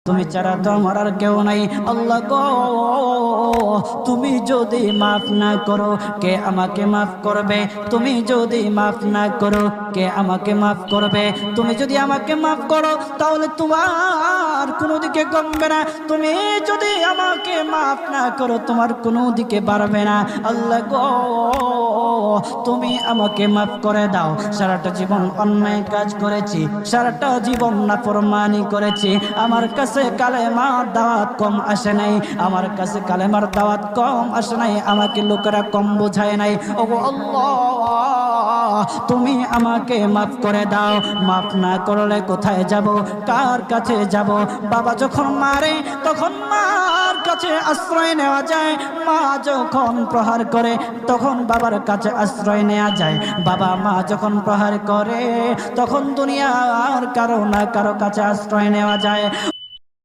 তুমি ছাড়া তো আমার আর কেউ নাই। আল্লাহ গো, তুমি যদি মাফ না করো কে আমাকে মাফ করবে? তুমি যদি মাফ না করো কে আমাকে মাফ করবে? তুমি যদি আমাকে মাফ করো তাহলে তোমার কোনো দিকে কমবে না, তুমি যদি আমাকে মাফ না করো তোমার কোনো দিকে বাড়বে না। আল্লাহ গো, তুমি আমাকে মাফ করে দাও। সারাটা জীবন অন্যায় কাজ করেছি, সারাটা জীবন নাফরমানি করেছি, আমার কাছে কালেমার দাওয়াত কম আসে নাই, আমার কাছে কালেমার দাওয়াত কম আসে নাই, আমাকে লোকেরা কম বোঝায় নাই। ওগো আল্লাহ, তুমি আমাকে মাফ করে দাও। মাফ না করলে কোথায় যাব, কার কাছে যাব? বাবা যখন মারে তখন মার কাছে আশ্রয় নেওয়া যায়, মা যখন প্রহার করে তখন বাবার কাছে আশ্রয় নেওয়া যায়, বাবা মা যখন প্রহার করে তখন দুনিয়ার কারো না কারো কাছে আশ্রয় নেওয়া যায়।